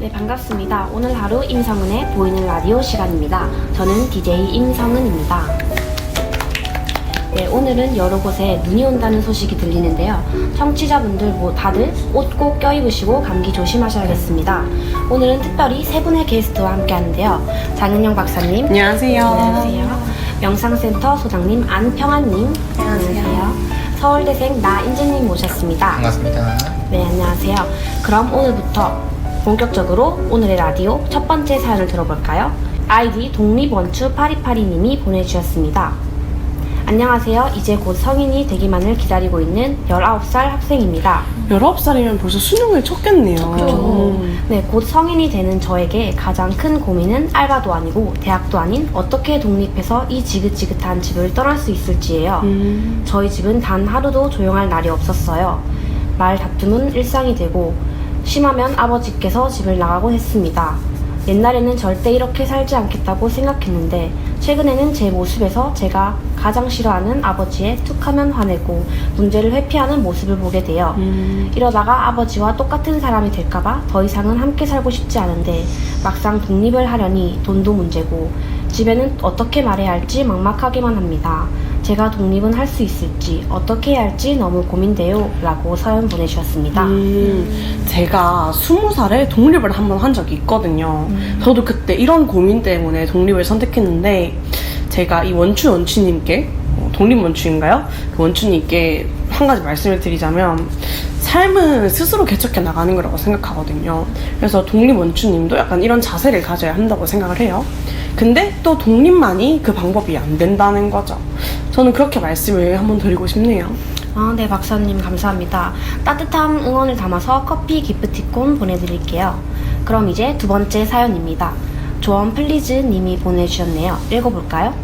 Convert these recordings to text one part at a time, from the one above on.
네, 반갑습니다. 오늘 하루 임성은의 보이는 라디오 시간입니다. 저는 DJ 임성은입니다. 네, 오늘은 여러 곳에 눈이 온다는 소식이 들리는데요. 청취자분들 다들 옷 꼭 껴입으시고 감기 조심하셔야겠습니다. 오늘은 특별히 세 분의 게스트와 함께 하는데요. 장은영 박사님. 안녕하세요. 안녕하세요. 명상센터 소장님 안평안님. 안녕하세요. 서울대생 나인재님 모셨습니다. 반갑습니다. 네, 안녕하세요. 그럼 오늘부터 본격적으로 오늘의 라디오 첫 번째 사연을 들어볼까요? 아이디 독립원추8282님이 보내주셨습니다. 안녕하세요. 이제 곧 성인이 되기만을 기다리고 있는 19살 학생입니다. 19살이면 벌써 수능을 쳤겠네요. 네, 곧 성인이 되는 저에게 가장 큰 고민은 알바도 아니고 대학도 아닌 어떻게 독립해서 이 지긋지긋한 집을 떠날 수 있을지예요. 저희 집은 단 하루도 조용할 날이 없었어요. 말 다툼은 일상이 되고 심하면 아버지께서 집을 나가곤 했습니다. 옛날에는 절대 이렇게 살지 않겠다고 생각했는데 최근에는 제 모습에서 제가 가장 싫어하는 아버지의 툭하면 화내고 문제를 회피하는 모습을 보게 돼요. 이러다가 아버지와 똑같은 사람이 될까봐 더 이상은 함께 살고 싶지 않은데 막상 독립을 하려니 돈도 문제고 집에는 어떻게 말해야 할지 막막하기만 합니다. 제가 독립은 할 수 있을지 어떻게 해야 할지 너무 고민돼요 라고 사연 보내주셨습니다. 제가 20살에 독립을 한번 한 적이 있거든요. 저도 그때 이런 고민 때문에 독립을 선택했는데 제가 이 원추님께 독립원추인가요? 그 원추님께 한 가지 말씀을 드리자면 삶은 스스로 개척해 나가는 거라고 생각하거든요. 그래서 독립원추님도 약간 이런 자세를 가져야 한다고 생각을 해요. 근데 또 독립만이 그 방법이 안 된다는 거죠. 저는 그렇게 말씀을 한번 드리고 싶네요. 네, 박사님 감사합니다. 따뜻한 응원을 담아서 커피 기프티콘 보내드릴게요. 그럼 이제 두 번째 사연입니다. 조언 플리즈 님이 보내주셨네요. 읽어볼까요?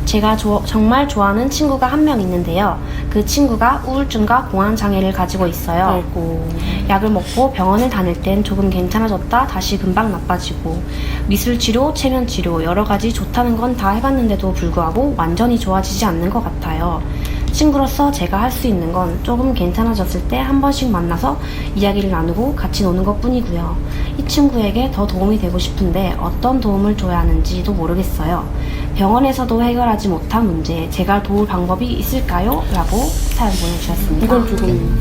제가 정말 좋아하는 친구가 한 명 있는데요. 그 친구가 우울증과 공황장애를 가지고 있어요. 아이고. 약을 먹고 병원을 다닐 땐 조금 괜찮아졌다 다시 금방 나빠지고 미술치료, 체면치료 여러 가지 좋다는 건 다 해봤는데도 불구하고 완전히 좋아지지 않는 것 같아요. 친구로서 제가 할 수 있는 건 조금 괜찮아졌을 때 한 번씩 만나서 이야기를 나누고 같이 노는 것 뿐이고요. 이 친구에게 더 도움이 되고 싶은데 어떤 도움을 줘야 하는지도 모르겠어요. 병원에서도 해결하지 못한 문제 제가 도울 방법이 있을까요? 라고 사연 보내주셨습니다. 이건 조금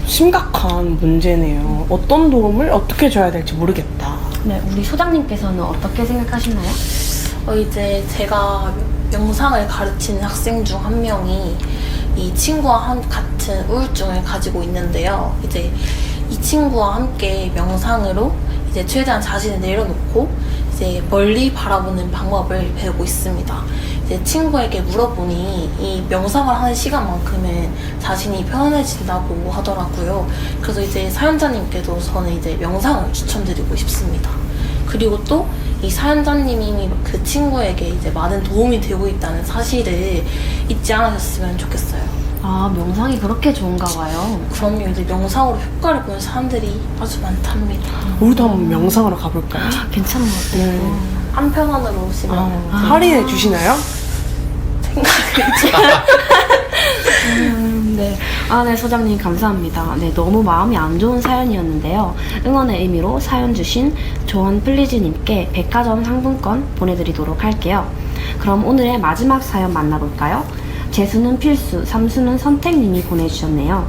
심각한 문제네요. 어떤 도움을 어떻게 줘야 될지 모르겠다. 네, 우리 소장님께서는 어떻게 생각하시나요? 이제 제가 명상을 가르치는 학생 중 한 명이 이 친구와 같은 우울증을 가지고 있는데요. 이제 이 친구와 함께 명상으로 이제 최대한 자신을 내려놓고 이제 멀리 바라보는 방법을 배우고 있습니다. 이제 친구에게 물어보니 이 명상을 하는 시간만큼은 자신이 편안해진다고 하더라고요. 그래서 이제 사연자님께도 저는 이제 명상을 추천드리고 싶습니다. 그리고 또 이 사연자님이 그 친구에게 이제 많은 도움이 되고 있다는 사실을 잊지 않으셨으면 좋겠어요. 명상이 그렇게 좋은가 봐요. 그럼요. 이제 명상으로 효과를 보는 사람들이 아주 많답니다. 우리도 한번 명상하러 가볼까요? 괜찮은 것 같아요. 한편안으로 오시면 할인해 주시나요? 네. 네, 소장님 감사합니다. 네, 너무 마음이 안 좋은 사연이었는데요. 응원의 의미로 사연 주신 조언 플리즈님께 백화점 상품권 보내드리도록 할게요. 그럼 오늘의 마지막 사연 만나볼까요? 재수는 필수, 삼수는 선택님이 보내주셨네요.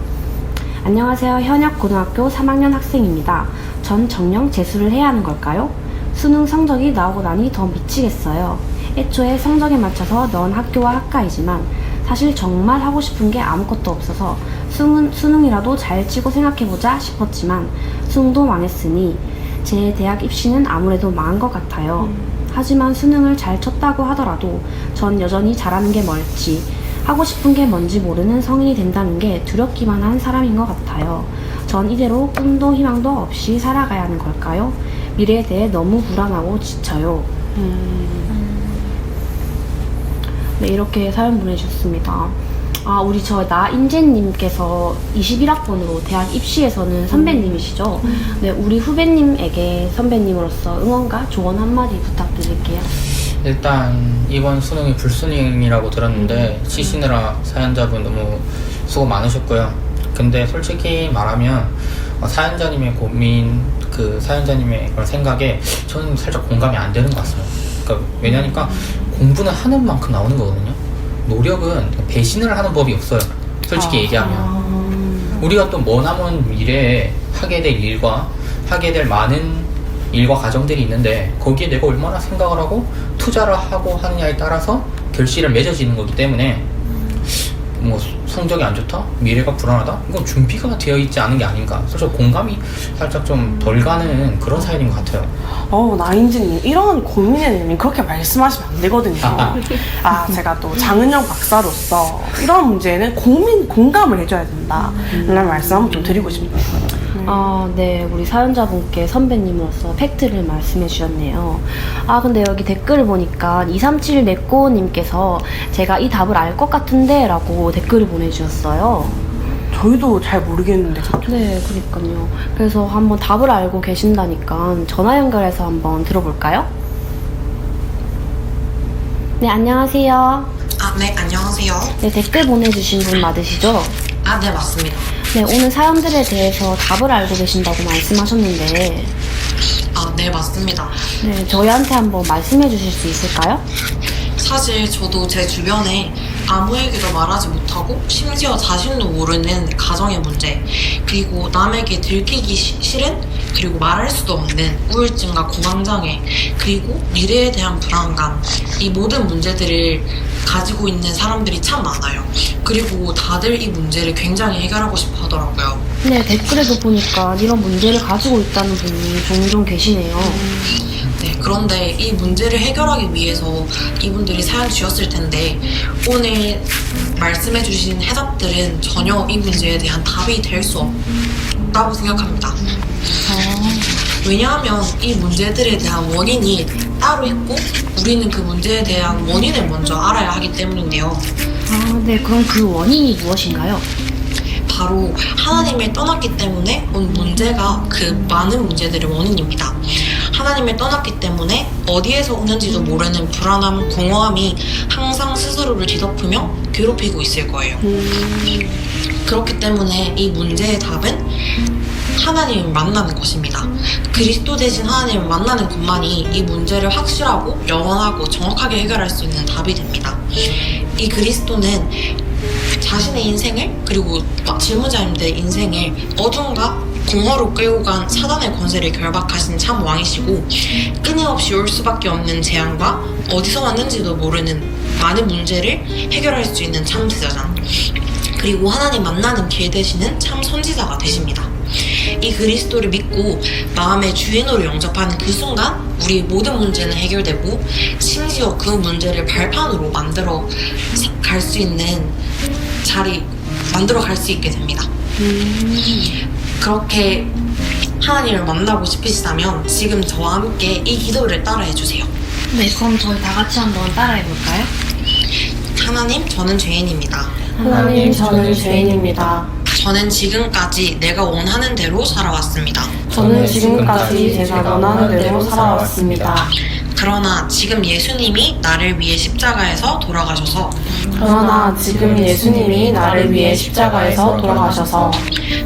안녕하세요. 현역 고등학교 3학년 학생입니다. 전 정녕 재수를 해야 하는 걸까요? 수능 성적이 나오고 나니 더 미치겠어요. 애초에 성적에 맞춰서 넣은 학교와 학과이지만 사실 정말 하고 싶은 게 아무것도 없어서 수능이라도 잘 치고 생각해보자 싶었지만 수능도 망했으니 제 대학 입시는 아무래도 망한 것 같아요. 하지만 수능을 잘 쳤다고 하더라도 전 여전히 잘하는 게 뭘지 하고 싶은 게 뭔지 모르는 성인이 된다는 게 두렵기만 한 사람인 것 같아요. 전 이대로 꿈도 희망도 없이 살아가야 하는 걸까요? 미래에 대해 너무 불안하고 지쳐요. 네, 이렇게 사연 보내주셨습니다. 우리 나인재님께서 21학번으로 대학 입시에서는 선배님이시죠? 네, 우리 후배님에게 선배님으로서 응원과 조언 한마디 부탁드릴게요. 일단 이번 수능이 불수능이라고 들었는데 치시느라 사연자분 너무 수고 많으셨고요. 근데 솔직히 말하면 사연자님의 고민 그 사연자님의 그런 생각에 저는 살짝 공감이 안 되는 것 같습니다. 그러니까 왜냐니까 공부는 하는 만큼 나오는 거거든요. 노력은 배신을 하는 법이 없어요. 솔직히 얘기하면. 우리가 또 머나먼 미래에 하게 될 일과 하게 될 많은 일과 과정들이 있는데 거기에 내가 얼마나 생각을 하고 투자를 하고 하느냐에 따라서 결실을 맺어지는 거기 때문에 뭐 성적이 안 좋다? 미래가 불안하다? 이건 준비가 되어 있지 않은 게 아닌가. 그래서 공감이 살짝 좀 덜 가는 그런 사연인 것 같아요. 나인지님, 이런 고민에는 그렇게 말씀하시면 안 되거든요. 제가 또 장은영 박사로서 이런 문제는 공감을 해줘야 된다. 라는 말씀 한번 좀 드리고 싶네요. 네, 우리 사연자분께 선배님으로서 팩트를 말씀해 주셨네요. 근데 여기 댓글을 보니까 2371네꼬님께서 제가 이 답을 알 것 같은데 라고 댓글을 보내주셨어요. 저희도 잘 모르겠는데. 네, 그러니까요. 그래서 한번 답을 알고 계신다니까 전화 연결해서 한번 들어볼까요? 네, 안녕하세요. 네, 안녕하세요. 네, 댓글 보내주신 분 맞으시죠? 네, 맞습니다. 네, 오늘 사연들에 대해서 답을 알고 계신다고 말씀하셨는데 네, 맞습니다. 네, 저희한테 한번 말씀해 주실 수 있을까요? 사실 저도 제 주변에 아무에게도 말하지 못하고 심지어 자신도 모르는 가정의 문제, 그리고 남에게 들키기 싫은, 그리고 말할 수도 없는 우울증과 공황장애, 그리고 미래에 대한 불안감, 이 모든 문제들을 가지고 있는 사람들이 참 많아요. 그리고 다들 이 문제를 굉장히 해결하고 싶어 하더라고요. 네, 댓글에도 보니까 이런 문제를 가지고 있다는 분이 종종 계시네요. 네, 그런데 이 문제를 해결하기 위해서 이분들이 사연 주셨을 텐데 오늘 말씀해주신 해답들은 전혀 이 문제에 대한 답이 될 수 없다고 생각합니다. 왜냐하면 이 문제들에 대한 원인이 따로 있고 우리는 그 문제에 대한 원인을 먼저 알아야 하기 때문인데요. 네, 그럼 그 원인이 무엇인가요? 바로 하나님을 떠났기 때문에 온 문제가 그 많은 문제들의 원인입니다. 하나님을 떠났기 때문에 어디에서 오는지도 모르는 불안함, 공허함이 항상 스스로를 뒤덮으며 괴롭히고 있을 거예요. 그렇기 때문에 이 문제의 답은 하나님을 만나는 것입니다. 그리스도 대신 하나님을 만나는 것만이 이 문제를 확실하고 영원하고 정확하게 해결할 수 있는 답이 됩니다. 이 그리스도는 자신의 인생을, 그리고 질문자님들의 인생을 어둠과 공허로 끌고 간 사단의 권세를 결박하신 참 왕이시고 끊임없이 올 수밖에 없는 재앙과 어디서 왔는지도 모르는 많은 문제를 해결할 수 있는 참 제사장, 그리고 하나님 만나는 길 되시는 참 선지자가 되십니다. 이 그리스도를 믿고 마음의 주인으로 영접하는 그 순간 우리 모든 문제는 해결되고 심지어 그 문제를 발판으로 만들어 갈 수 있는 만들어 갈 수 있게 됩니다. 그렇게 하나님을 만나고 싶으시다면 지금 저와 함께 이 기도를 따라해 주세요. 네, 그럼 저희 다 같이 한번 따라해 볼까요? 하나님, 저는 죄인입니다. 하나님, 저는 죄인입니다. 저는 지금까지 내가 원하는 대로 살아왔습니다. 저는 지금까지 제가 원하는 대로 살아왔습니다. 그러나 지금 예수님이 나를 위해 십자가에서 돌아가셔서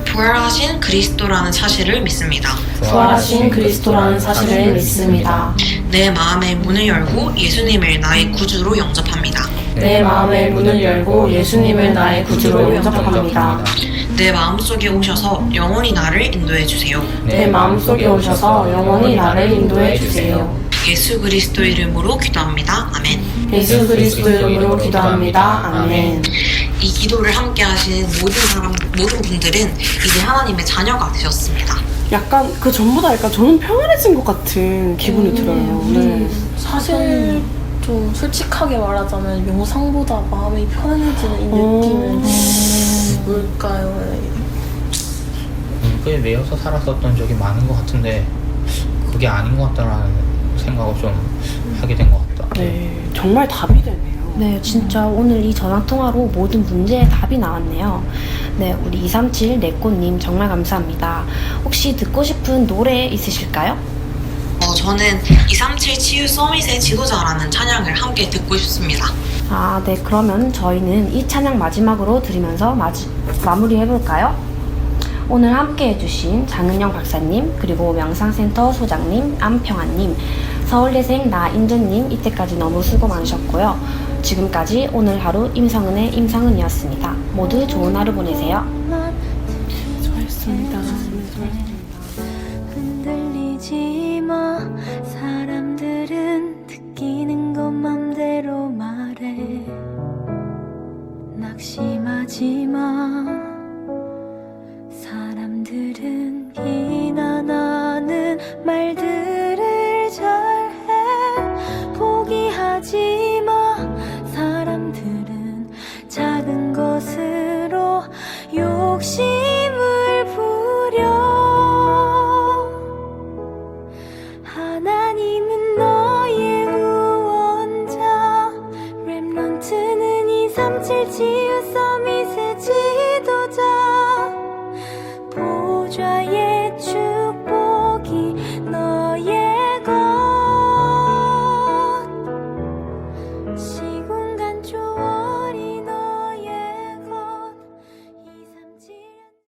부활하신 그리스도라는 사실을 믿습니다. 내 마음의 문을 열고 예수님을 나의 구주로 영접합니다. 내 마음속에 오셔서 영원히 나를 인도해 주세요. 예수 그리스도 이름으로 기도합니다. 아멘. 아멘. 이 기도를 함께 하신 모든 분들은 이제 하나님의 자녀가 되셨습니다. 약간 그 전부 다 저는 평안해진 것 같은 기분이 들어요. 네. 사실 좀 솔직하게 말하자면 영상보다 마음이 편안해지는 이 느낌은 뭘까요? 그에 매여서 살았었던 적이 많은 것 같은데 그게 아닌 것 같다라는 생각을 좀 하게 된 것 같다. 네, 정말 답이 되네요. 네, 진짜 오늘 이 전화통화로 모든 문제의 답이 나왔네요. 네, 우리 2371네꼬님 정말 감사합니다. 혹시 듣고 싶은 노래 있으실까요? 저는 237 치유 서밋의 지도자라는 찬양을 함께 듣고 싶습니다. 네, 그러면 저희는 이 찬양 마지막으로 들으면서 마무리 해볼까요? 오늘 함께 해주신 장은영 박사님, 그리고 명상센터 소장님, 안평아님, 서울대생 나인재님, 이때까지 너무 수고 많으셨고요. 지금까지 오늘 하루 임성은의 임성은이었습니다. 모두 좋은 하루 보내세요. 수고하셨습니다. 흔들리지 마. 사람들은 느끼는 것 맘대로 말해. 낙심하지 마. 사람들은 비난하는 말들을 잘해. 포기하지 마. 사람들은 작은 것으로 욕심을 부려. 하나님은 너의 우원자. 렘넌트는 237 치유 서밋의 지도자. 보좌의 주